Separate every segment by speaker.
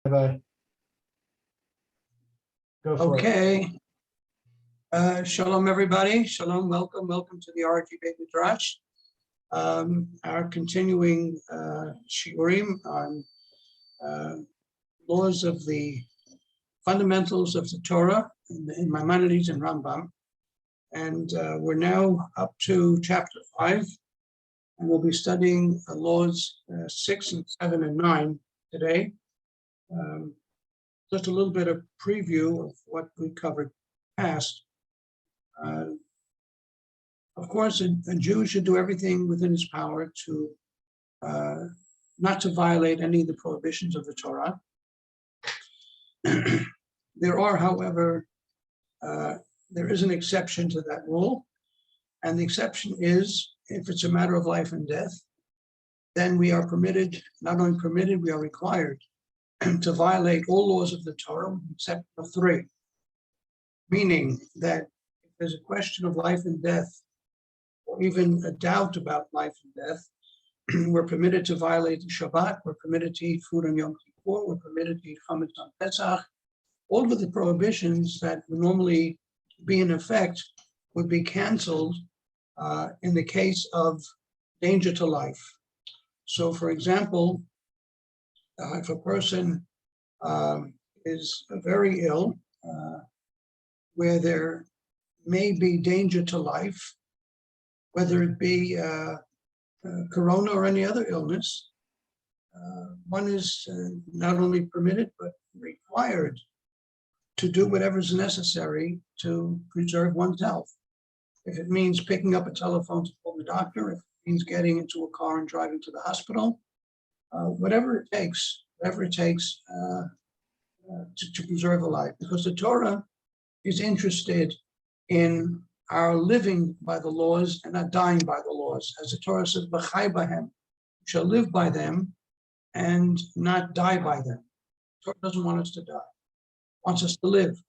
Speaker 1: Rabbi. Go for it.
Speaker 2: Okay. Shalom, everybody. Shalom. Welcome to the RG Beit Midrash. Our continuing shiurim on laws of the fundamentals of the Torah in Maimonides and Rambam. And we're now up to chapter 5, and we'll be studying laws 6 and 7 and 9 today. Just a little bit of preview of what we covered past. Of course, a Jew should do everything within his power to not to violate any of the prohibitions of the Torah. There are, however, there is an exception to that rule, and the exception is if it's a matter of life and death, then we are permitted, not only permitted, we are required to violate all laws of the Torah except for 3. Meaning that if there's a question of life and death, or even a doubt about life and death, we're permitted to violate the Shabbat, we're permitted to eat food on Yom Kippur, we're permitted to eat chametz on Pesach. All of the prohibitions that would normally be in effect would be canceled in the case of danger to life. So, for example, if a person is very ill, where there may be danger to life, whether it be corona or any other illness, one is not only permitted but required to do whatever is necessary to preserve one's health. If it means picking up a telephone to call the doctor, if it means getting into a car and driving to the hospital, whatever it takes to preserve a life, because the Torah is interested in our living by the laws and not dying by the laws. As the Torah says, "B'chai bahem," shall live by them and not die by them. The Torah doesn't want us to die, it wants us to live.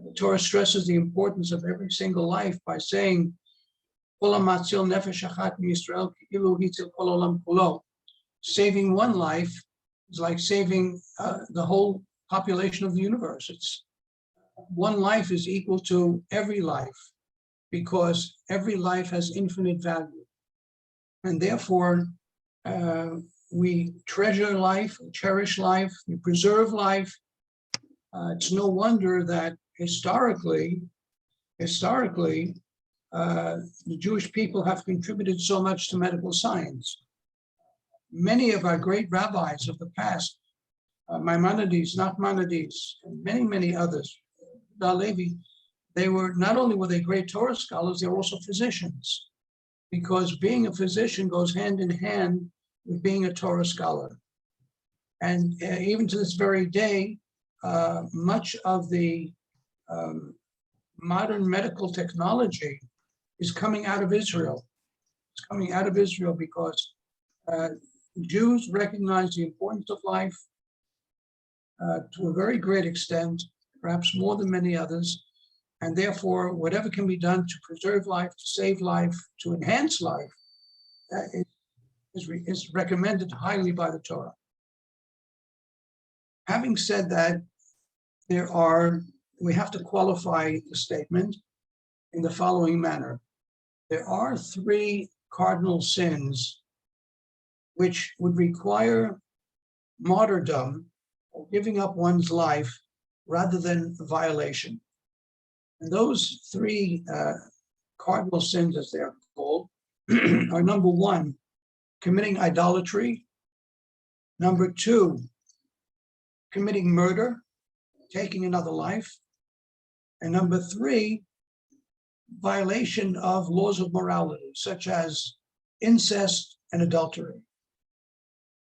Speaker 2: The Torah stresses the importance of every single life by saying, "Kol hamatzil nefesh achat miYisrael ki'ilu hitzil kol olam kulo." Saving one life is like saving the whole population of the universe. It's one life is equal to every life, because every life has infinite value. And therefore, we treasure life, we cherish life, we preserve life. It's no wonder that historically, the Jewish people have contributed so much to medical science. Many of our great rabbis of the past, Maimonides, Nachmanides, and many others, Levi, they were not only were they great Torah scholars, they were also physicians, because being a physician goes hand in hand with being a Torah scholar. And even to this very day, much of the modern medical technology is coming out of Israel. It's coming out of Israel because Jews recognize the importance of life to a very great extent, perhaps more than many others, and therefore whatever can be done to preserve life, to save life, to enhance life, is recommended highly by the Torah. Having said that, we have to qualify the statement in the following manner. There are 3 cardinal sins which would require martyrdom, or giving up one's life, rather than violation. And those 3 cardinal sins, as they're called, are number 1, committing idolatry; number 2, committing murder, taking another life; and number 3, violation of laws of morality, such as incest and adultery.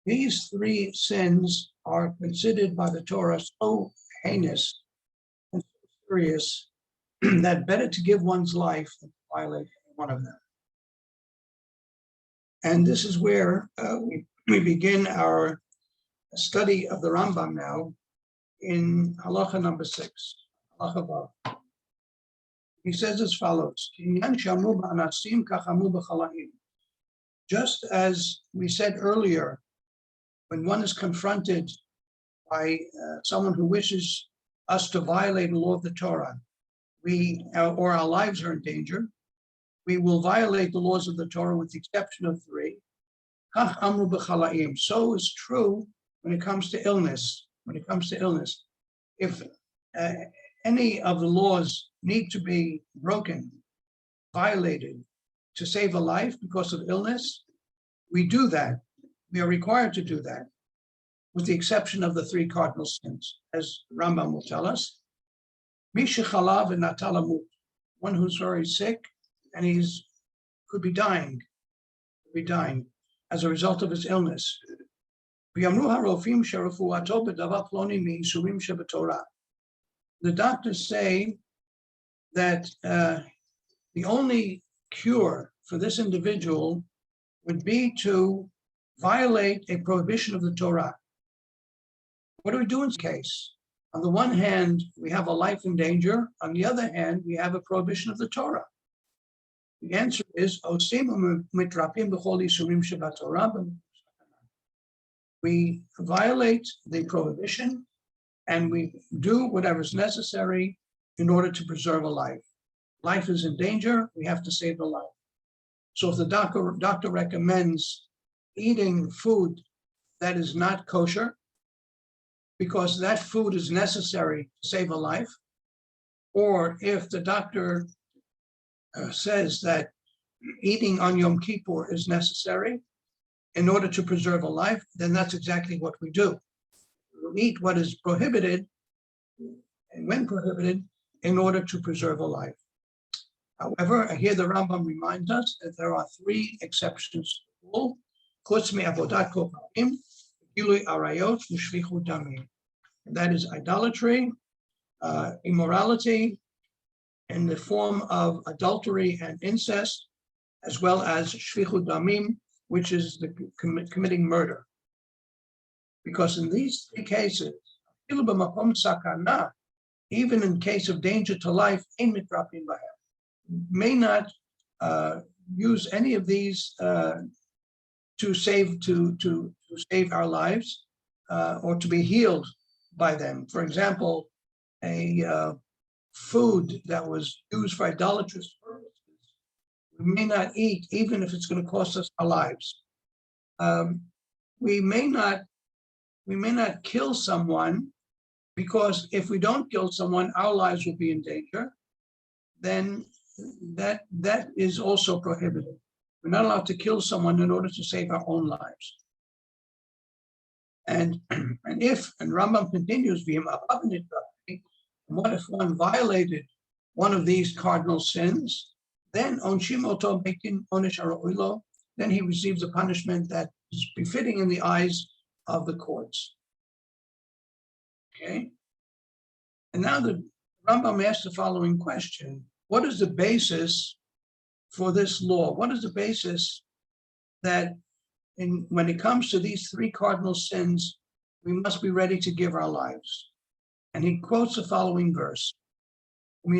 Speaker 2: These 3 sins are considered by the Torah so heinous and so serious that better to give one's life than to violate one of them. And this is where we begin our study of the Rambam now in halacha number 6, halacha vav. He says as follows: just as we said earlier, when one is confronted by someone who wishes us to violate the law of the Torah, or our lives are in danger, we will violate the laws of the Torah with the exception of 3. So is true when it comes to illness. If any of the laws need to be broken, violated, to save a life because of illness, we do that. We are required to do that, with the exception of the 3 cardinal sins, as Rambam will tell us. One who's very sick and could be dying as a result of his illness. The doctors say that the only cure for this individual would be to violate a prohibition of the Torah. What do we do in this case? On the one hand, we have a life in danger. On the other hand, we have a prohibition of the Torah. The answer is, we violate the prohibition and we do whatever is necessary in order to preserve a life. Life is in danger, we have to save the life. So if the doctor recommends eating food that is not kosher, because that food is necessary to save a life, or if the doctor says that eating on Yom Kippur is necessary in order to preserve a life, then that's exactly what we do. We eat what is prohibited, and when prohibited, in order to preserve a life. However, here the Rambam reminds us that there are 3 exceptions to the rule. And that is idolatry, immorality in the form of adultery and incest, as well as shvichut damim, which is the committing murder. Because in these 3 cases, even in case of danger to life, may not use any of these to save our lives or to be healed by them. For example, a food that was used for idolatrous purposes, we may not eat, even if it's going to cost us our lives. We may not kill someone, because if we don't kill someone, our lives will be in danger. Then that is also prohibited. We're not allowed to kill someone in order to save our own lives. And Rambam continues, what if one violated one of these cardinal sins? Then then he receives a punishment that is befitting in the eyes of the courts. Okay? And now the Rambam asks the following question: what is the basis for this law? What is the basis that when it comes to these 3 cardinal sins, we must be ready to give our lives? And he quotes the following verse. How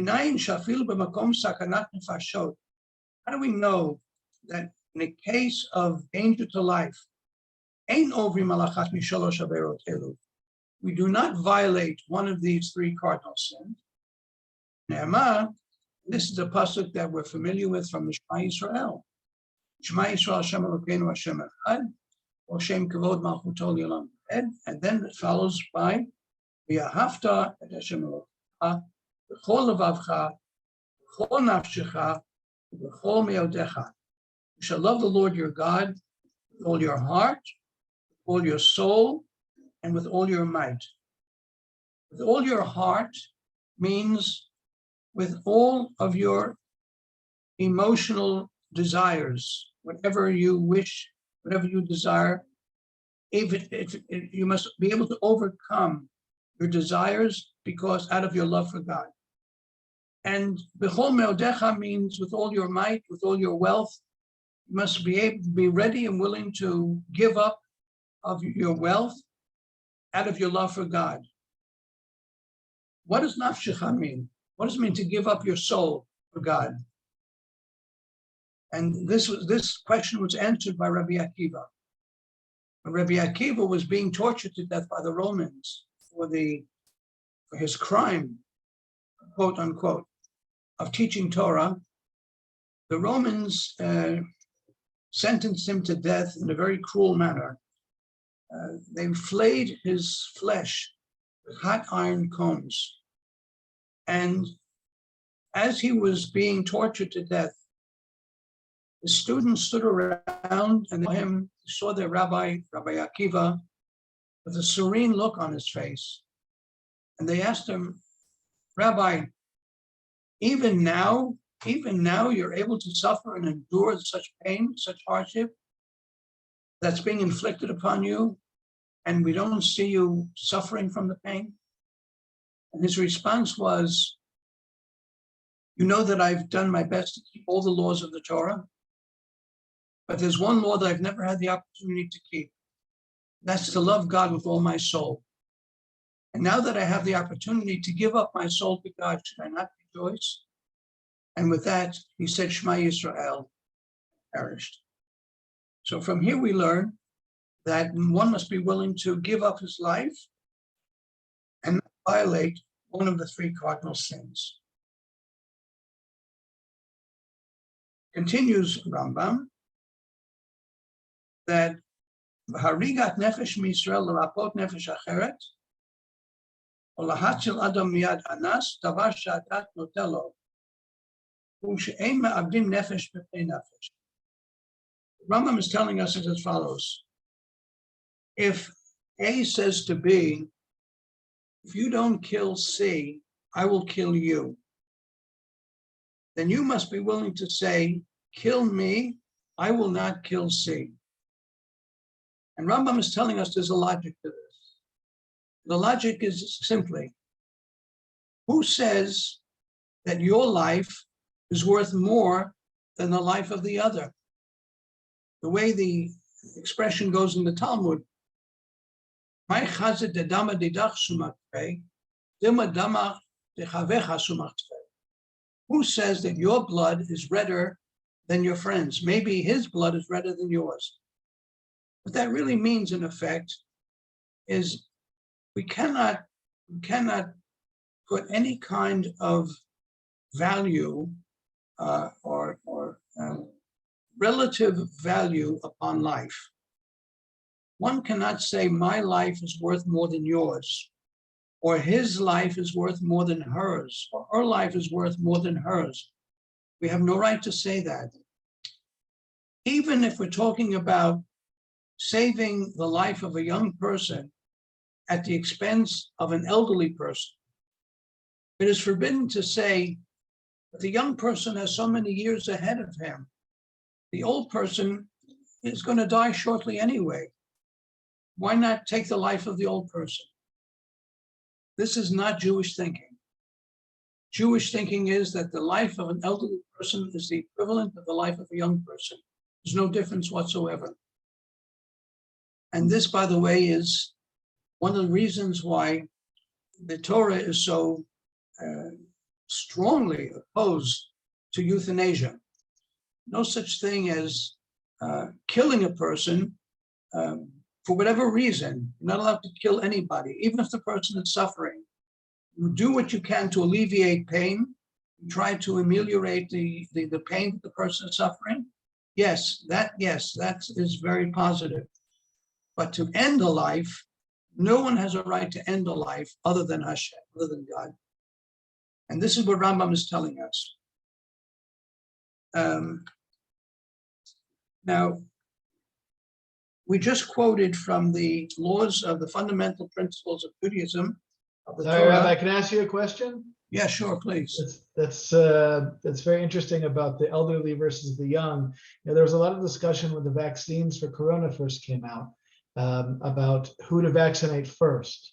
Speaker 2: do we know that in a case of danger to life, we do not violate one of these 3 cardinal sins? This is a pasuk that we're familiar with from the Shema Yisrael. Shema Yisrael, Hashem Elokeinu, Hashem Echad, or Shem Kavod Malchuto L'Olam Ed, and then it follows by V'ahavta et Hashem Elokecha, V'chol levavcha, V'chol nafshecha, V'chol meodecha. You shall love the Lord your God with all your heart, with all your soul, and with all your might. With all your heart means with all of your emotional desires, whatever you wish, whatever you desire, you must be able to overcome your desires because out of your love for God. And bechol meodecha means with all your might, with all your wealth. You must be able to be ready and willing to give up of your wealth out of your love for God. What does nafshecha mean? What does it mean to give up your soul for God? And this question was answered by Rabbi Akiva. Rabbi Akiva was being tortured to death by the Romans for his crime, quote unquote, of teaching Torah. The Romans sentenced him to death in a very cruel manner. They flayed his flesh with hot iron combs. And as he was being tortured to death, the students stood around and saw their Rabbi Akiva, with a serene look on his face. And they asked him, Rabbi, even now you're able to suffer and endure such pain, such hardship that's being inflicted upon you, and we don't see you suffering from the pain? And his response was, you know that I've done my best to keep all the laws of the Torah, but there's one law that I've never had the opportunity to keep. That's to love God with all my soul. And now that I have the opportunity to give up my soul to God, should I not rejoice? And with that, he said, Shema Yisrael, perished. So from here we learn that one must be willing to give up his life and not violate one of the three cardinal sins. Continues Rambam that harigat nefesh miYisrael l'rapot nefesh acheret or lahatzil adam miyad anas davar she'adat notelo u'she'ein me'abdim nefesh b'pnei nefesh. Rambam is telling us as follows: if A says to B, if you don't kill C, I will kill you, then you must be willing to say, kill me, I will not kill C. And Rambam is telling us there's a logic to this. The logic is simply, who says that your life is worth more than the life of the other? The way the expression goes in the Talmud, who says that your blood is redder than your friends? Maybe his blood is redder than yours. What that really means, in effect, is we cannot put any kind of value or relative value upon life. One cannot say my life is worth more than yours, or his life is worth more than hers, or her life is worth more than hers. We have no right to say that. Even if we're talking about saving the life of a young person at the expense of an elderly person, it is forbidden to say that the young person has so many years ahead of him. The old person is going to die shortly anyway. Why not take the life of the old person? This is not Jewish thinking. Jewish thinking is that the life of an elderly person is the equivalent of the life of a young person. There's no difference whatsoever. And this, by the way, is one of the reasons why the Torah is so strongly opposed to euthanasia. No such thing as killing a person for whatever reason. You're not allowed to kill anybody, even if the person is suffering. You do what you can to alleviate pain. You try to ameliorate the pain that the person is suffering. Yes, that is very positive. But to end a life, no one has a right to end a life other than Hashem, other than God. And this is what Rambam is telling us. Now, we just quoted from the laws of the fundamental principles of Judaism. Of the Torah.
Speaker 1: Rabbi, can I ask you a question?
Speaker 2: Yeah, sure, please.
Speaker 1: That's very interesting about the elderly versus the young. There was a lot of discussion when the vaccines for Corona first came out about who to vaccinate first.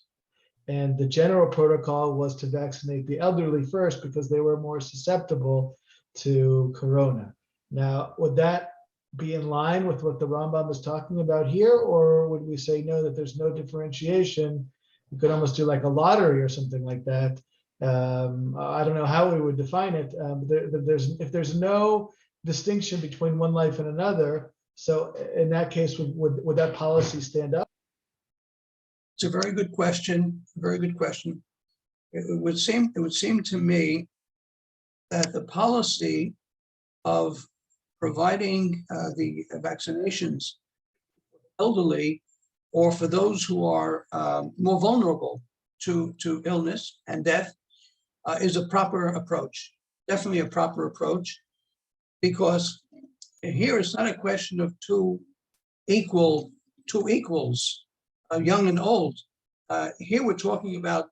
Speaker 1: And the general protocol was to vaccinate the elderly first because they were more susceptible to Corona. Now, would that be in line with what the Rambam is talking about here, or would we say no, that there's no differentiation? You could almost do like a lottery or something like that. I don't know how we would define it. If there's no distinction between one life and another, So in that case, would that policy stand up?
Speaker 2: It's a very good question. Very good question. It would seem to me that the policy of providing the vaccinations for elderly or for those who are more vulnerable to illness and death is a proper approach. Definitely a proper approach, because here it's not a question of two equals, young and old. Here we're talking about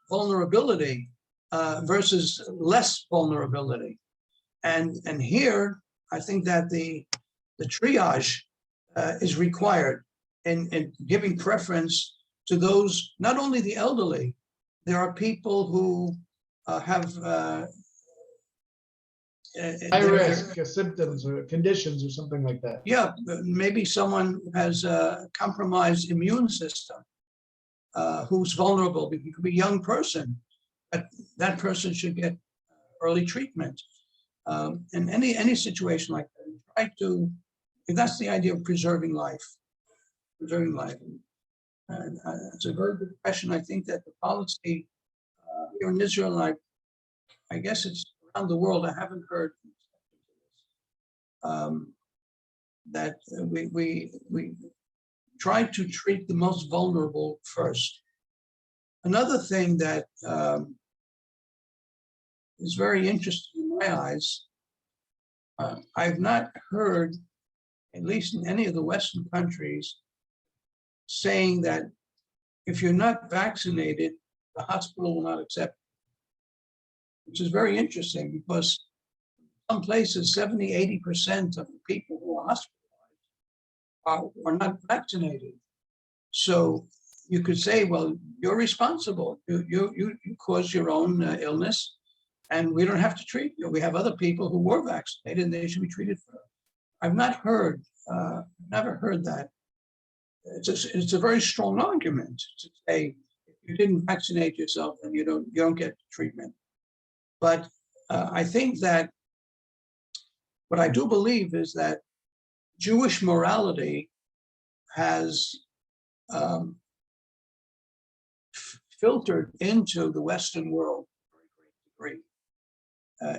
Speaker 2: vulnerability versus less vulnerability, and here I think that the triage is required in giving preference to those, not only the elderly. There are people who have
Speaker 1: High risk symptoms or conditions or something like that.
Speaker 2: Yeah, maybe someone has a compromised immune system who's vulnerable. It could be a young person, but that person should get early treatment. In any situation like that, try to. That's the idea of preserving life. Preserving life. And it's a very good question. I think that the policy here in Israel, I guess it's around the world. I haven't heard that we try to treat the most vulnerable first. Another thing that is very interesting in my eyes, I've not heard, at least in any of the Western countries, saying that if you're not vaccinated, the hospital will not accept you, which is very interesting, because some places 70-80% of the people who are hospitalized are not vaccinated. So you could say, well, you're responsible. You caused your own illness, and we don't have to treat you. We have other people who were vaccinated, and they should be treated for it. I've not heard, never heard that. It's a very strong argument to say, if you didn't vaccinate yourself, then you don't get treatment. But I think that what I do believe is that Jewish morality has filtered into the Western world to a very great degree.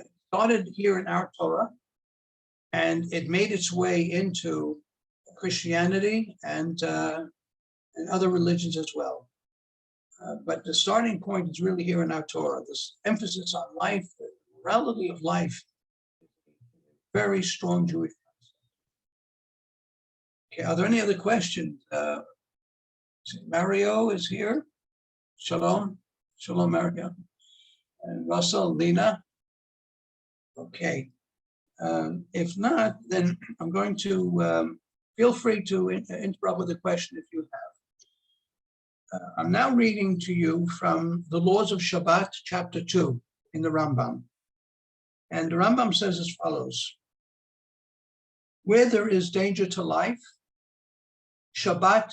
Speaker 2: It started here in our Torah, and it made its way into Christianity and other religions as well. But the starting point is really here in our Torah. This emphasis on life, the morality of life, very strong Jewish concept. Okay, are there any other questions? Mario is here. Shalom. Shalom, Mario. And Russell, Lena. Okay. If not, then I'm going to feel free to interrupt with a question if you have. I'm now reading to you from the Laws of Shabbat, chapter 2 in the Rambam. And the Rambam says as follows: where there is danger to life, Shabbat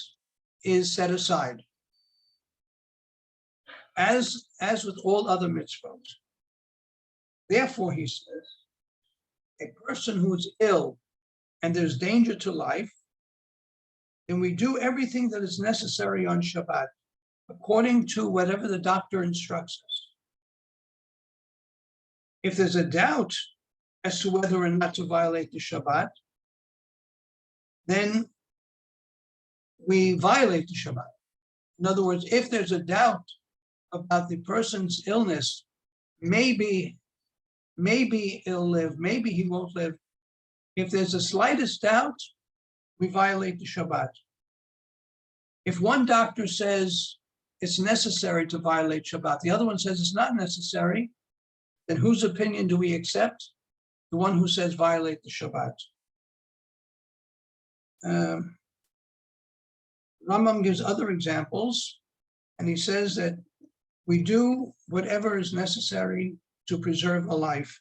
Speaker 2: is set aside. As with all other mitzvot. Therefore, he says, a person who is ill and there's danger to life, then we do everything that is necessary on Shabbat, according to whatever the doctor instructs us. If there's a doubt as to whether or not to violate the Shabbat, then we violate the Shabbat. In other words, if there's a doubt about the person's illness, maybe he'll live, maybe he won't live. If there's the slightest doubt, we violate the Shabbat. If one doctor says it's necessary to violate Shabbat, the other one says it's not necessary, then whose opinion do we accept? The one who says violate the Shabbat. Rambam gives other examples, and he says that we do whatever is necessary to preserve a life,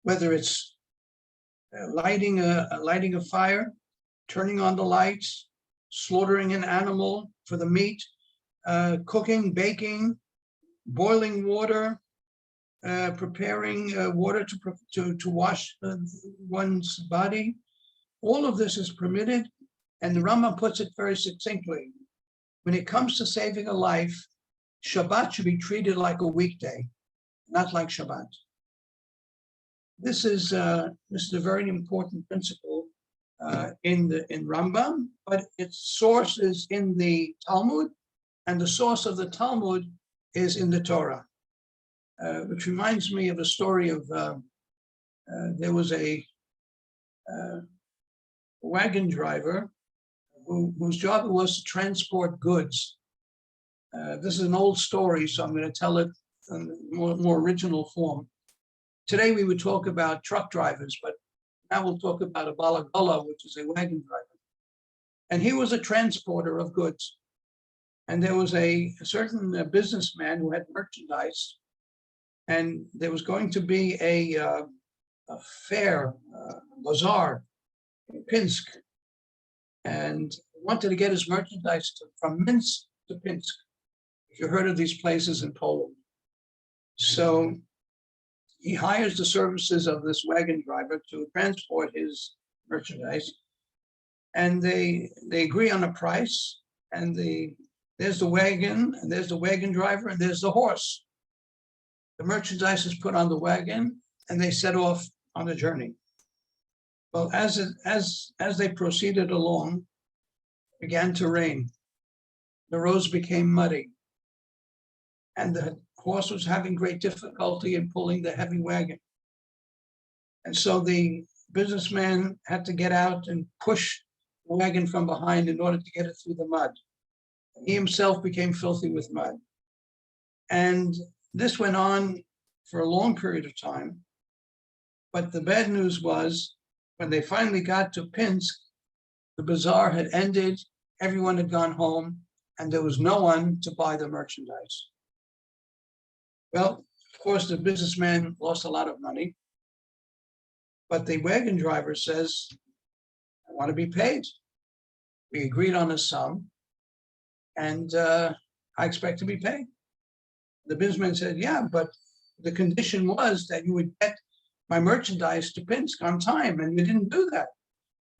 Speaker 2: whether it's lighting a fire, turning on the lights, slaughtering an animal for the meat, cooking, baking, boiling water, preparing water to wash one's body, all of this is permitted, and the Rambam puts it very succinctly. When it comes to saving a life, Shabbat should be treated like a weekday, not like Shabbat. This is a very important principle in Rambam, but its source is in the Talmud, and the source of the Talmud is in the Torah, which reminds me of a story of there was a wagon driver whose job it was to transport goods. This is an old story, so I'm going to tell it in more original form. Today we would talk about truck drivers, but now we'll talk about a balagala, which is a wagon driver. And he was a transporter of goods. And there was a certain businessman who had merchandise, and there was going to be a fair, bazaar in Pinsk, and wanted to get his merchandise from Minsk to Pinsk, if you heard of these places in Poland. So he hires the services of this wagon driver to transport his merchandise, and they agree on a price, and there's the wagon, and there's the wagon driver, and there's the horse. The merchandise is put on the wagon, and they set off on a journey. Well, as they proceeded along, it began to rain. The roads became muddy, and the horse was having great difficulty in pulling the heavy wagon. And so the businessman had to get out and push the wagon from behind in order to get it through the mud. He himself became filthy with mud. And this went on for a long period of time. But the bad news was, when they finally got to Pinsk, the bazaar had ended, everyone had gone home, and there was no one to buy the merchandise. Well, of course, the businessman lost a lot of money, but the wagon driver says, I want to be paid. We agreed on a sum, and I expect to be paid. The businessman said, yeah, but the condition was that you would get my merchandise to Pinsk on time, and you didn't do that.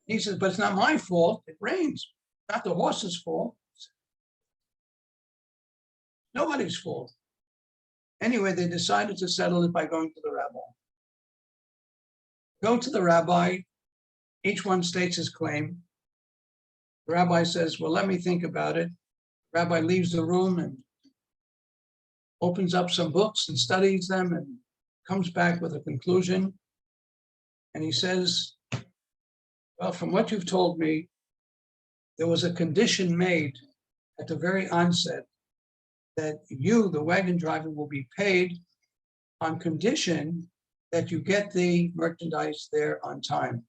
Speaker 2: He says, but it's not my fault. It rains, not the horse's fault. Nobody's fault. Anyway, they decided to settle it by going to the rabbi. Go to the rabbi, each one states his claim. The rabbi says, well, let me think about it. The rabbi leaves the room and opens up some books and studies them and comes back with a conclusion. And he says, well, from what you've told me, there was a condition made at the very onset that you, the wagon driver, will be paid on condition that you get the merchandise there on time.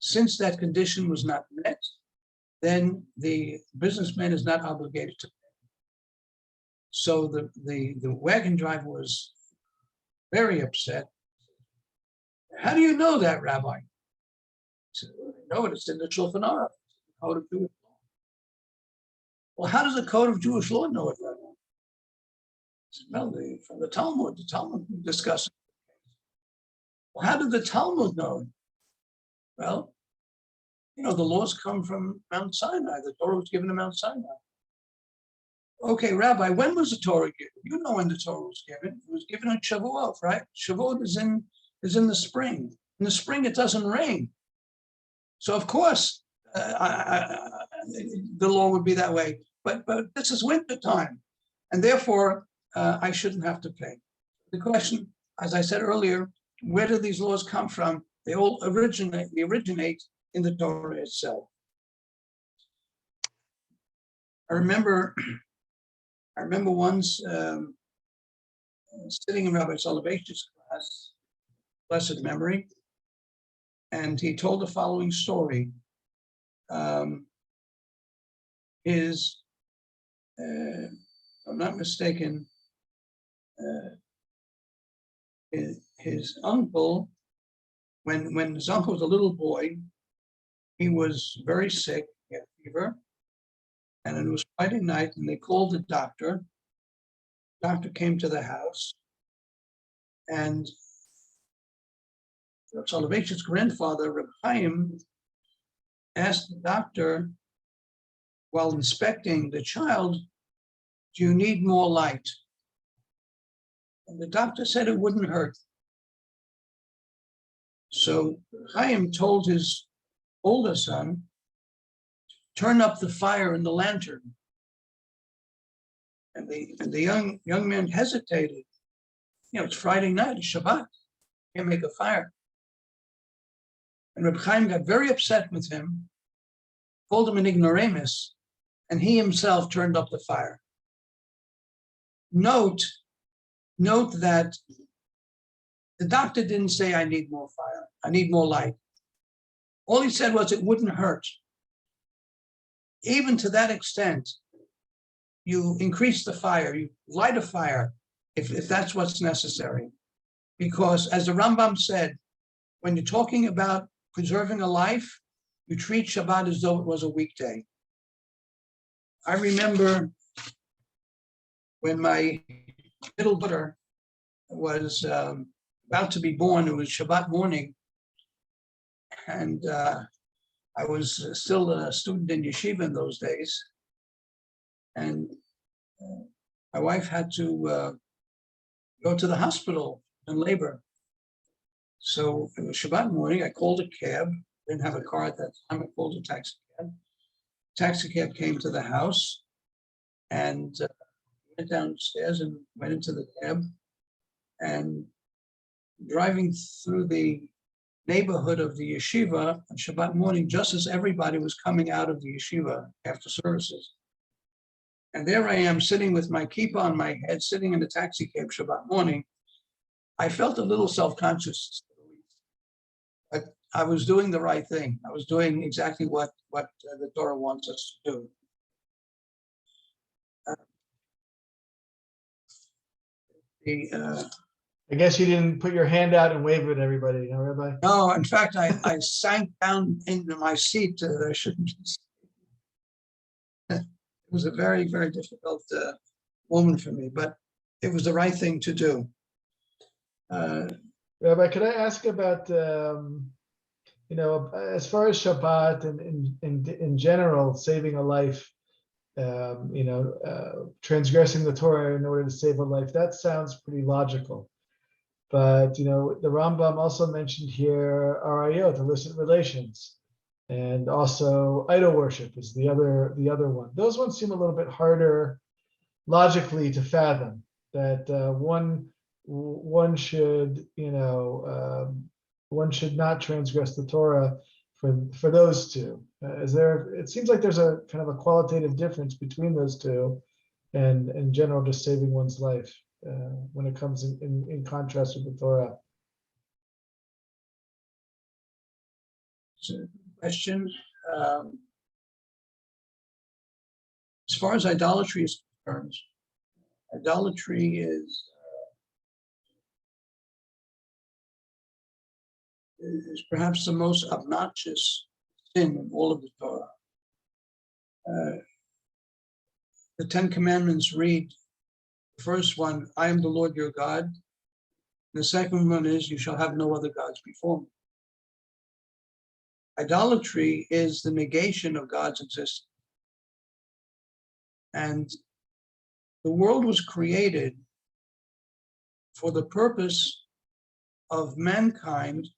Speaker 2: Since that condition was not met, then the businessman is not obligated to pay. So the wagon driver was very upset. How do you know that, Rabbi? He said, well, I know it. It's in the Shulchan Aruch, the Code of Jewish Law. Well, how does the Code of Jewish Law know it, Rabbi? He said, well, from the Talmud discusses. Well, how did the Talmud know it? Well, the laws come from Mount Sinai. The Torah was given to Mount Sinai. Okay, Rabbi, when was the Torah given? You know when the Torah was given. It was given on Shavuot, right? Shavuot is in the spring. In the spring, it doesn't rain. So, of course, the law would be that way. But this is winter time, and therefore, I shouldn't have to pay. The question, as I said earlier, where do these laws come from? They all originate in the Torah itself. I remember once sitting in Rabbi Soloveitchik's class, blessed memory, and he told the following story. If I'm not mistaken, his uncle, when his uncle was a little boy, he was very sick, he had fever, and it was Friday night, and they called the doctor. The doctor came to the house, and Soloveitchik's grandfather, Reb Chaim, asked the doctor while inspecting the child, do you need more light? And the doctor said it wouldn't hurt. So Chaim told his older son, turn up the fire in the lantern. And the young man hesitated. It's Friday night, it's Shabbat. Can't make a fire. And Reb Chaim got very upset with him, called him an ignoramus, and he himself turned up the fire. Note that the doctor didn't say, I need more fire, I need more light. All he said was it wouldn't hurt. Even to that extent, you increase the fire, you light a fire, if that's what's necessary. Because as the Rambam said, when you're talking about preserving a life, you treat Shabbat as though it was a weekday. I remember when my middle daughter was about to be born, it was Shabbat morning, and I was still a student in yeshiva in those days, and my wife had to go to the hospital in labor. So it was Shabbat morning. I called a cab. Didn't have a car at that time. I called a taxi cab. Taxi cab came to the house, and went downstairs and went into the cab. And driving through the neighborhood of the yeshiva on Shabbat morning, just as everybody was coming out of the yeshiva after services. And there I am sitting with my kippah on my head, sitting in the taxi cab Shabbat morning. I felt a little self-conscious, but I was doing the right thing. I was doing exactly what the Torah wants us to do.
Speaker 1: I guess you didn't put your hand out and wave at everybody, Rabbi?
Speaker 2: No, in fact, I sank down into my seat. I shouldn't. It was a very, very difficult moment for me, but it was the right thing to do.
Speaker 1: Rabbi, could I ask about, as far as Shabbat and in general, saving a life, transgressing the Torah in order to save a life, that sounds pretty logical. But, the Rambam also mentioned here arayot, illicit relations, and also idol worship is the other one. Those ones seem a little bit harder logically to fathom, that one should not transgress the Torah for those two. It seems like there's a kind of a qualitative difference between those two, and in general just saving one's life when it comes in contrast with the Torah.
Speaker 2: It's a question. As far as idolatry is concerned, idolatry is perhaps the most obnoxious sin in all of the Torah. The Ten Commandments read, the first one, I am the Lord your God. The second one is, you shall have no other gods before me. Idolatry is the negation of God's existence. And the world was created for the purpose of mankind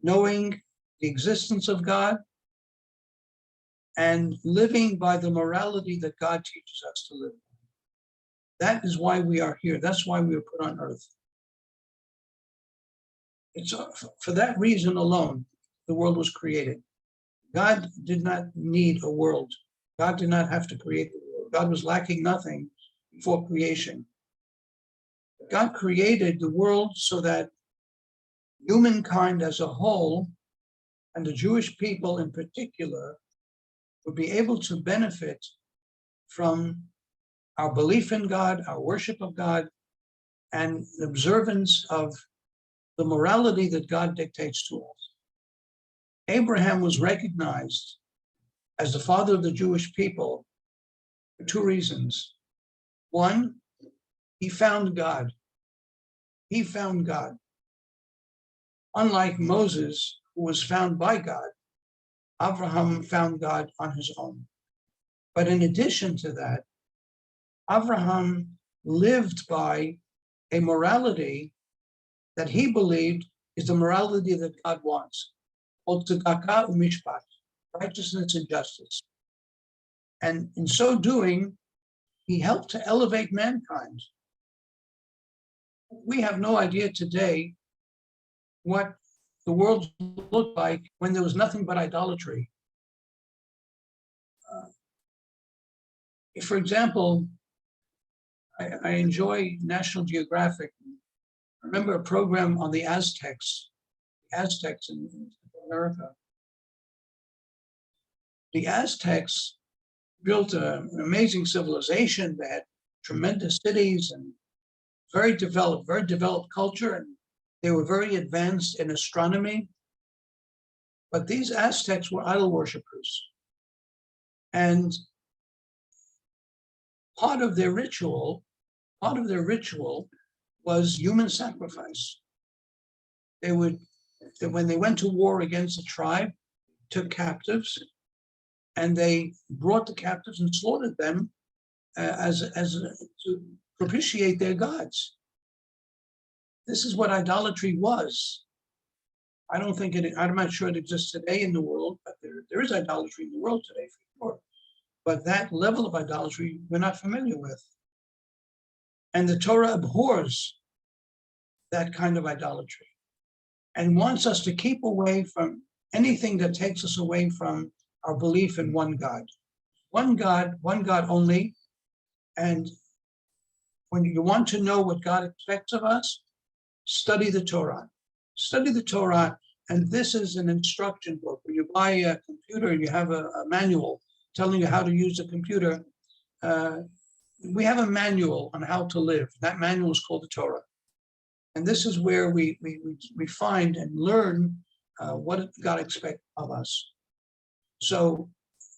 Speaker 2: knowing the existence of God and living by the morality that God teaches us to live. That is why we are here. That's why we were put on earth. It's for that reason alone, the world was created. God did not need a world. God did not have to create the world. God was lacking nothing before creation. God created the world so that humankind as a whole, and the Jewish people in particular, would be able to benefit from our belief in God, our worship of God, and the observance of the morality that God dictates to us. Abraham was recognized as the father of the Jewish people for two reasons. One, he found God. He found God. Unlike Moses, who was found by God, Abraham found God on his own. But in addition to that, Abraham lived by a morality that he believed is the morality that God wants, called tzedakah u'mishpat, righteousness and justice. And in so doing, he helped to elevate mankind. We have no idea today what the world looked like when there was nothing but idolatry. For example, I enjoy National Geographic. I remember a program on the Aztecs in America. The Aztecs built an amazing civilization. They had tremendous cities and very developed culture, and they were very advanced in astronomy. But these Aztecs were idol worshippers. And part of their ritual was human sacrifice. When they went to war against a tribe, took captives, and they brought the captives and slaughtered them to propitiate their gods. This is what idolatry was. I'm not sure it exists today in the world, but there is idolatry in the world today for sure. But that level of idolatry we're not familiar with. And the Torah abhors that kind of idolatry and wants us to keep away from anything that takes us away from our belief in one God only. And when you want to know what God expects of us, study the Torah. Study the Torah, and this is an instruction book. When you buy a computer and you have a manual telling you how to use a computer, we have a manual on how to live. That manual is called the Torah. And this is where we find and learn what God expects of us. So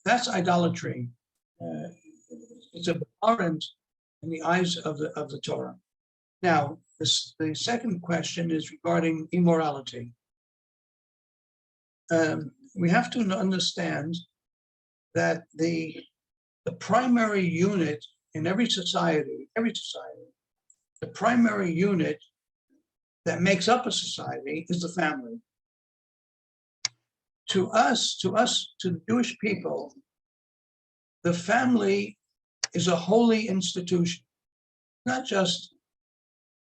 Speaker 2: that's idolatry. It's abhorrent in the eyes of the Torah. Now, the second question is regarding immorality. We have to understand that the primary unit in every society, the primary unit that makes up a society is the family. To the Jewish people, the family is a holy institution, not just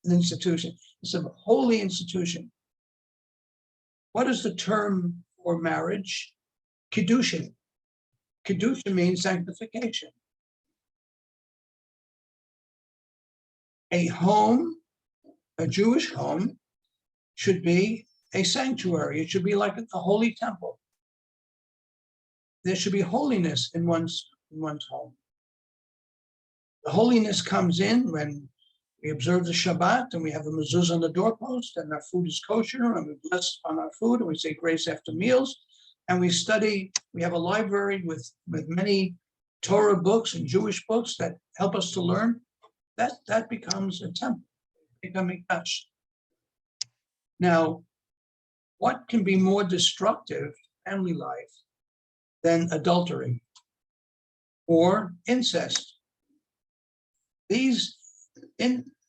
Speaker 2: an institution, it's a holy institution. What is the term for marriage? Kiddushin. Kiddushin means sanctification. A home, a Jewish home, should be a sanctuary. It should be like a holy temple. There should be holiness in one's home. The holiness comes in when we observe the Shabbat and we have the mezuzah on the doorpost and our food is kosher and we bless on our food and we say grace after meals and we study. We have a library with many Torah books and Jewish books that help us to learn. That becomes a temple, becoming touched. Now, what can be more destructive in family life than adultery or incest? These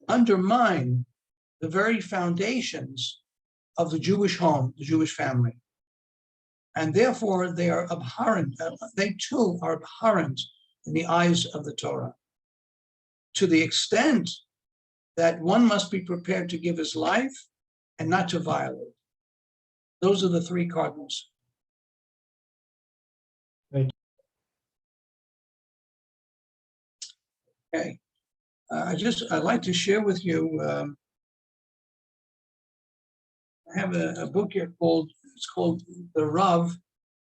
Speaker 2: undermine the very foundations of the Jewish home, the Jewish family. And therefore, they are abhorrent. They too are abhorrent in the eyes of the Torah, to the extent that one must be prepared to give his life and not to violate. Those are the three cardinals.
Speaker 1: Thank
Speaker 2: you. Okay. I'd like to share with you, I have a book here it's called The Rav.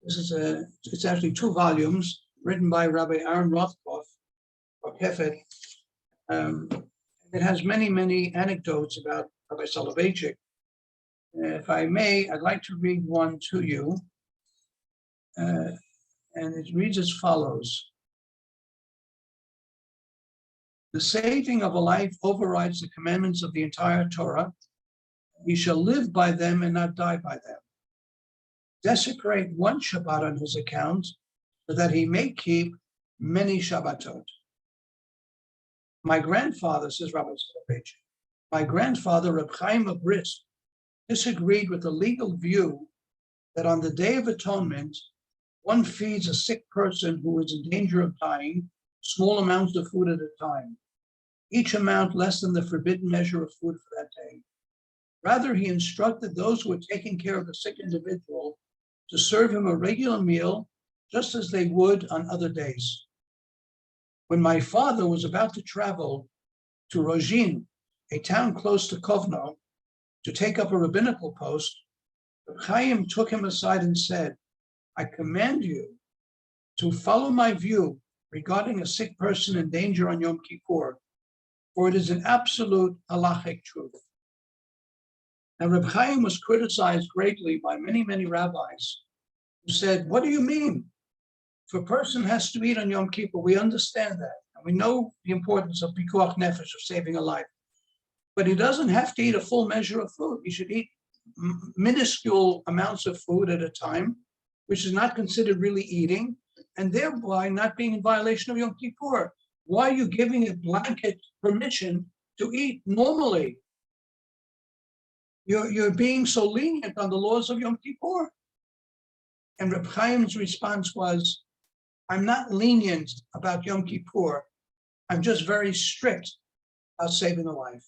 Speaker 2: It's actually 2 volumes written by Rabbi Aaron Rothkopf, or Kefet. It has many, many anecdotes about Rabbi Soloveitchik. If I may, I'd like to read one to you. And it reads as follows. The saving of a life overrides the commandments of the entire Torah. We shall live by them and not die by them. desecrate one Shabbat on his account, so that he may keep many Shabbatot. My grandfather, says Rabbi Soloveitchik, my grandfather, Reb Chaim of Brisk, disagreed with the legal view that on the Day of Atonement, one feeds a sick person who is in danger of dying small amounts of food at a time, each amount less than the forbidden measure of food for that day. Rather, he instructed those who were taking care of the sick individual to serve him a regular meal, just as they would on other days. When my father was about to travel to Rozhin, a town close to Kovno, to take up a rabbinical post, Chaim took him aside and said, I command you to follow my view regarding a sick person in danger on Yom Kippur, for it is an absolute halachic truth. Now, Reb Chaim was criticized greatly by many, many rabbis who said, what do you mean? If a person has to eat on Yom Kippur, we understand that. And we know the importance of pikuach nefesh, of saving a life. But he doesn't have to eat a full measure of food. He should eat minuscule amounts of food at a time, which is not considered really eating, and thereby not being in violation of Yom Kippur. Why are you giving a blanket permission to eat normally? You're being so lenient on the laws of Yom Kippur. And Reb Chaim's response was, I'm not lenient about Yom Kippur. I'm just very strict about saving a life.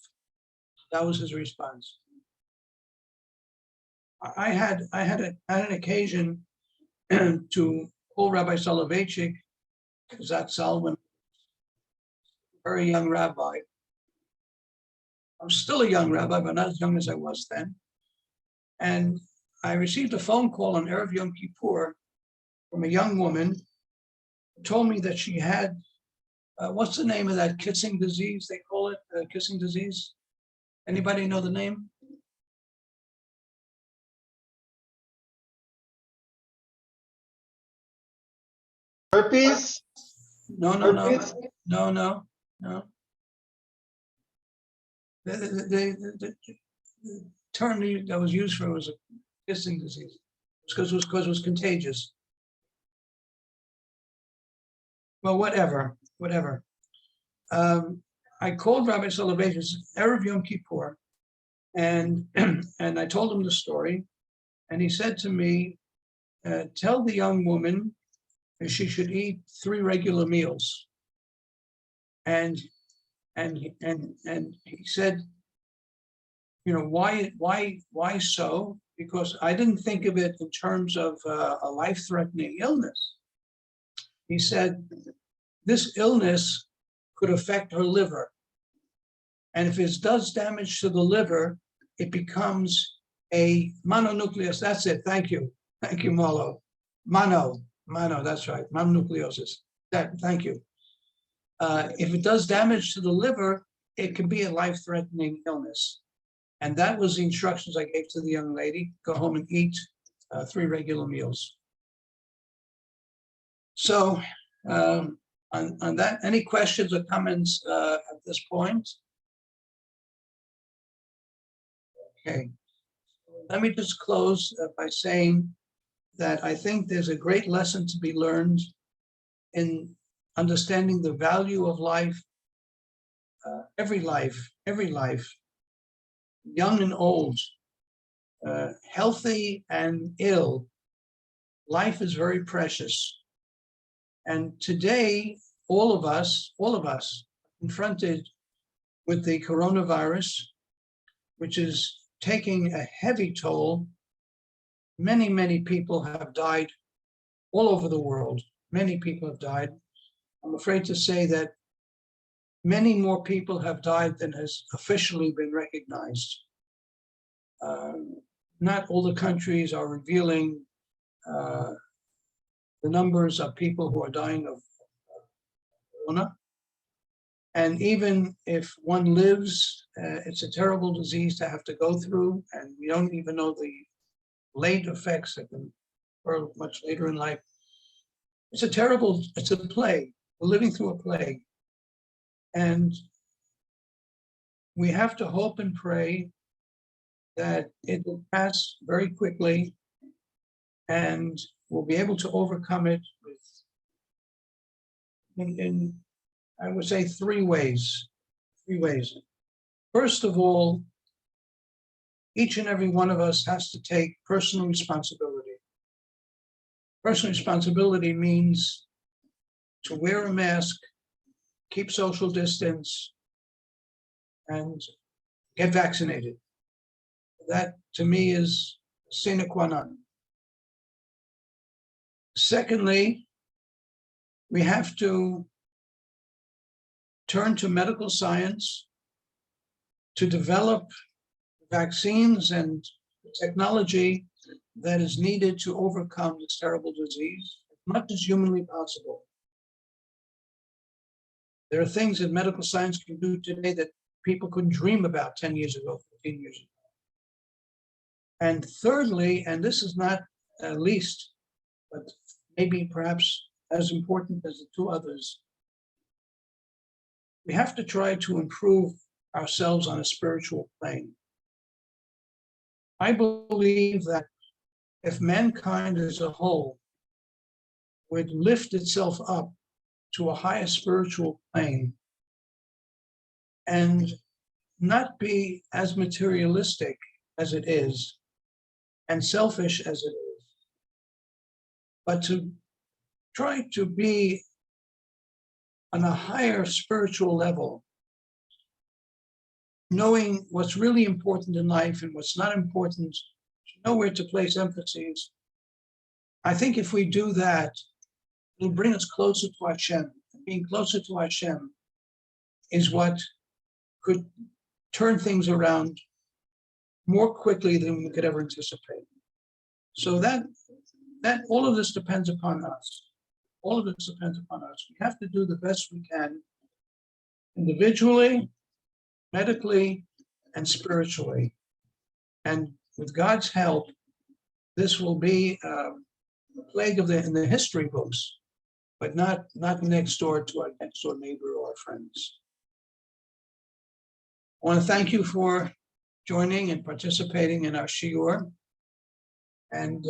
Speaker 2: That was his response. I had an occasion to call Rabbi Soloveitchik, Zat Salman, very young rabbi. I'm still a young rabbi, but not as young as I was then. And I received a phone call on Erev Yom Kippur from a young woman who told me that she had, what's the name of that kissing disease? They call it kissing disease. Anybody know the name?
Speaker 1: Herpes?
Speaker 2: No. The term that was used for it was a kissing disease. Because it was contagious. Well, whatever. I called Rabbi Soloveitchik Erev Yom Kippur, and I told him the story, and he said to me, "Tell the young woman that she should eat 3 regular meals." And he said, you know, why so? Because I didn't think of it in terms of a life-threatening illness. He said, this illness could affect her liver. And if it does damage to the liver, it becomes a mononucleosis. That's it. Thank you. Thank you, Molo. Mono, that's right. Mononucleosis. Thank you. If it does damage to the liver, it can be a life-threatening illness. And that was the instructions I gave to the young lady. Go home and eat 3 regular meals. So on that, any questions or comments at this point? Okay. Let me just close by saying that I think there's a great lesson to be learned in understanding the value of life, every life, young and old, healthy and ill. Life is very precious. And today, all of us confronted with the coronavirus, which is taking a heavy toll. Many people have died all over the world. Many people have died. I'm afraid to say that many more people have died than has officially been recognized. Not all the countries are revealing the numbers of people who are dying of corona. And even if one lives, it's a terrible disease to have to go through, and we don't even know the late effects that can occur much later in life. It's a plague. We're living through a plague. And we have to hope and pray that it will pass very quickly, and we'll be able to overcome it in I would say three ways. First of all, each and every one of us has to take personal responsibility. Personal responsibility means to wear a mask, keep social distance, and get vaccinated. That, to me, is sine qua non. Secondly, we have to turn to medical science to develop vaccines and technology that is needed to overcome this terrible disease as much as humanly possible. There are things that medical science can do today that people couldn't dream about 10 years ago, 15 years ago. And thirdly, and this is not least, but maybe perhaps as important as the two others, we have to try to improve ourselves on a spiritual plane. I believe that if mankind as a whole would lift itself up to a higher spiritual plane and not be as materialistic as it is and selfish as it is, but to try to be on a higher spiritual level, knowing what's really important in life and what's not important, to know where to place emphases. I think if we do that, it'll bring us closer to Hashem. Being closer to Hashem is what could turn things around more quickly than we could ever anticipate. So that all of this depends upon us. All of this depends upon us. We have to do the best we can individually, medically, and spiritually. And with God's help, this will be a plague in the history books, but not next door to our next door neighbor or our friends. I want to thank you for joining and participating in our shiur. And